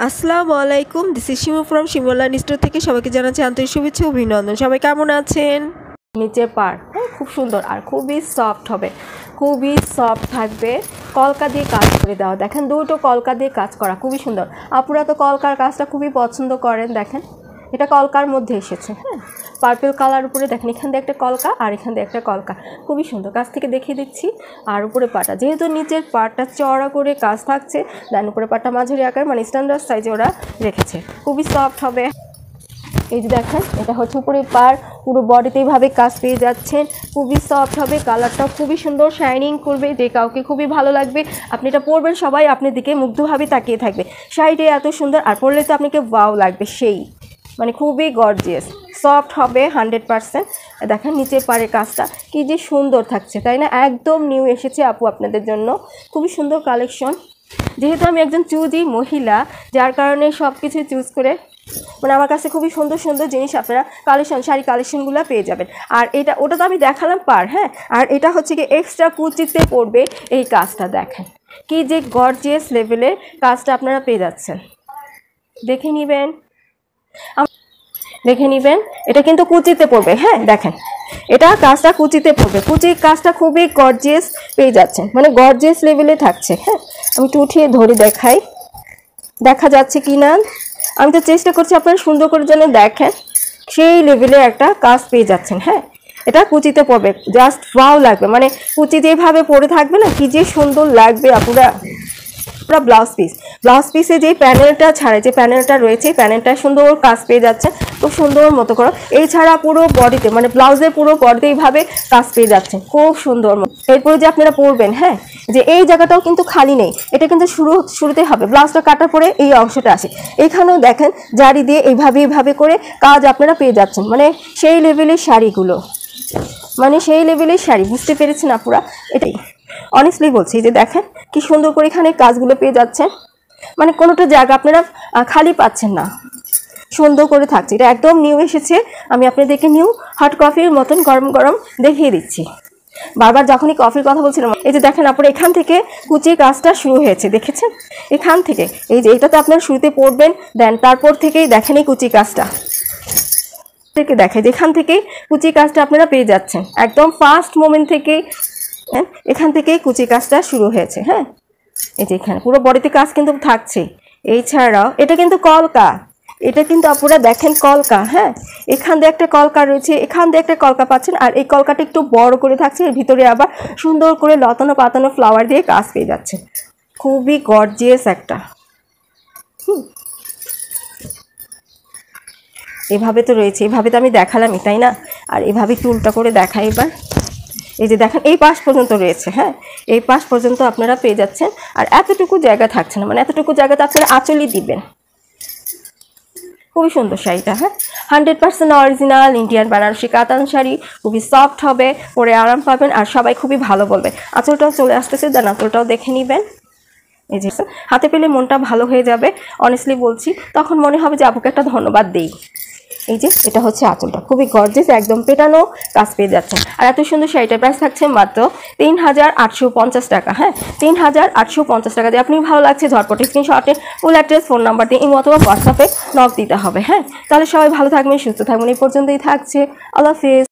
আসসালামু আলাইকুম, this is Shimu from Shimulan store থেকে সবাইকে জানাচ্ছি আন্তরিক শুভেচ্ছা ও অভিনন্দন। সবাই কেমন আছেন? নিচের পার খুব সুন্দর আর খুবই সফট হবে, খুবই সফট থাকবে। কলকা দিয়ে কাজ করে দেওয়া, দেখেন দুটো কলকা দিয়ে কাজ করা, খুবই সুন্দর। আপুরা তো কলকার কাজটা খুবই পছন্দ করেন। দেখেন এটা কলকার মধ্যে এসেছে, পার্পল কালার উপরে দেখেন এখান দিয়ে একটা কলকা আর এখান দিয়ে একটা কলকা, খুবই সুন্দর। কাছ থেকে দেখিয়ে দিচ্ছি। আর উপরে পাটা যেহেতু নিচের পাটটা চড়া করে কাজ থাকছে, দেন উপরে পাটটা মাঝারি আকার মানে স্ট্যান্ডার্ড সাইজে ওরা রেখেছে, খুবই সফট হবে। এই যে দেখেন এটা হচ্ছে উপরে পার, পুরো বডিতে এইভাবে কাজ পেয়ে যাচ্ছেন, খুবই সফট হবে। কালারটাও খুবই সুন্দর, শাইনিং করবে, যে কাউকে খুবই ভালো লাগবে। আপনি এটা পরবেন সবাই আপনার দিকে মুগ্ধভাবে তাকিয়ে থাকবে। শাড়িটা এত সুন্দর আর পরলে তো আপনাকে ওয়াও লাগবে, সেই মানে খুবই গর্জিয়াস, সফট হবে 100%। দেখেন নিচের পাড়ের কাজটা কি যে সুন্দর থাকছে, তাই না? একদম নিউ এসেছে আপু আপনাদের জন্য, খুবই সুন্দর কালেকশন। যেহেতু আমি একজন চুজি মহিলা, যার কারণে সব কিছু চুজ করে মানে আমার কাছে খুবই সুন্দর সুন্দর জিনিস আপনারা শাড়ি কালেকশনগুলো পেয়ে যাবেন। আর এটা ওটা তো আমি দেখালাম পার, আর এটা হচ্ছে কি এক্সট্রা কুচিতে পড়বে এই কাজটা। দেখেন কি যে গর্জিয়াস লেভেলের কাজটা আপনারা পেয়ে যাচ্ছেন, দেখে নেবেন। এটা কিন্তু কুচিতে পড়বে, দেখেন এটা কাজটা কুচিতে পড়বে, কুচির কাজটা খুবই গর্জিয়াস পেয়ে যাচ্ছেন, মানে গর্জিয়াস লেভেলে থাকছে। আমি একটু উঠিয়ে ধরে দেখাই, দেখা যাচ্ছে কি না? আমি তো চেষ্টা করছি আপনারা সুন্দর করে যেন দেখেন, সেই লেভেলে একটা কাজ পেয়ে যাচ্ছেন। এটা কুচিতে পড়বে, জাস্ট ওয়াও লাগবে, মানে কুচি যেভাবে পরে থাকবে না, কি যে সুন্দর লাগবে আপুরা। ব্লাউজ পিসে যে প্যানেলটা ছাড়ে, যে প্যানেলটা রয়েছে, প্যানেলটা সুন্দর কাজ পেয়ে যাচ্ছে খুব সুন্দর মতো করো। এছাড়া পুরো বডিতে মানে ব্লাউজের পুরো বডিতে এইভাবে কাজ পেয়ে যাচ্ছে খুব সুন্দর। এরপরে যে আপনারা পরবেন, যে এই জায়গাটাও কিন্তু খালি নেই, এটা কিন্তু শুরুতে হবে। ব্লাউজটা কাটার পরে এই অংশটা আসে, এখানেও দেখেন জারি দিয়ে এইভাবে করে কাজ আপনারা পেয়ে যাচ্ছেন, মানে সেই লেভেলের শাড়িগুলো, মানে সেই লেভেলের শাড়ি, বুঝতে পেরেছেন আপুরা? এটাই অনেস্টলি বলছি, যে দেখেন কি সুন্দর করে এখানে কাজগুলো পেয়ে যাচ্ছেন, মানে কোনোটা জায়গা আপনারা খালি পাচ্ছেন না, সুন্দর করে থাকছে। এটা একদম নিউ এসেছে, আমি আপনাদেরকে নিউ হট কফির মতন গরম গরম দেখিয়ে দিচ্ছি। বারবার যখনই কফির কথা বলছিলাম, এই যে দেখেন আপনারা এখান থেকে কুচির কাজটা শুরু হয়েছে, দেখেছেন? এখান থেকে এই যে এইটাতে আপনারা শুরুতে পড়বেন, দেন তারপর থেকেই দেখেন এই কুচি কাজটা থেকে দেখে, যেখান থেকেই কুচি কাজটা আপনারা পেয়ে যাচ্ছেন, একদম ফার্স্ট মোমেন্ট থেকেই এখান থেকেই কুচি কাজটা শুরু হয়েছে। এই যে এখানে পুরো বডিতে কাজ কিন্তু থাকছে। এছাড়াও এটা কিন্তু কলকা, এটা কিন্তু আপনারা দেখেন কলকা, এখান দিয়ে একটা কলকা রয়েছে, এখান দিয়ে একটা কলকা পাচ্ছেন, আর এই কলকাটা একটু বড় করে থাকছে, এর ভিতরে আবার সুন্দর করে লতানো পাতানো ফ্লাওয়ার দিয়ে কাজ পেয়ে যাচ্ছে, খুবই গর্জিয়াস একটা। এভাবে তো রয়েছে, এভাবে তো আমি দেখালামই, তাই না? আর এভাবে চুলটা করে দেখাই এবার। এই যে দেখেন এই পাশ পর্যন্ত রয়েছে, এই পাশ পর্যন্ত আপনারা পেয়ে যাচ্ছেন। আর এতটুকু জায়গা থাকছে না, মানে এতটুকু জায়গাতে আপনারা আঁচলই দিবেন। খুবই সুন্দর শাড়িটা, 100% অরিজিনাল ইন্ডিয়ান বেনারসি কাতান শাড়ি, খুবই সফট হবে, পরে আরাম পাবেন আর সবাই খুবই ভালো বলবে। আঁচলটাও চলে আসতেছে, দেন আঁচলটাও দেখে নেবেন। এই যে হাতে পেলে মনটা ভালো হয়ে যাবে, অনেস্টলি বলছি, তখন মনে হবে যে আপুকে একটা ধন্যবাদ দেই। এই যে এটা হচ্ছে আঁচলটা, খুবই গর্জিয়াস, একদম পেটানো কাজ পেয়ে যাচ্ছেন। আর এত সুন্দর শাড়িটার প্রাইস থাকছে মাত্র 3850 টাকা। 3850 টাকা দিয়ে আপনি ভালো লাগছে ঝটপট স্ক্রিনশটে ফুল অ্যাড্রেস, ফোন নাম্বার দিয়ে ইমো অথবা হোয়াটসঅ্যাপে নক দিতে হবে। তাহলে সবাই ভালো থাকবেন, সুস্থ থাকবেন। এই পর্যন্তই থাকছে, আল্লাহ হাফেজ।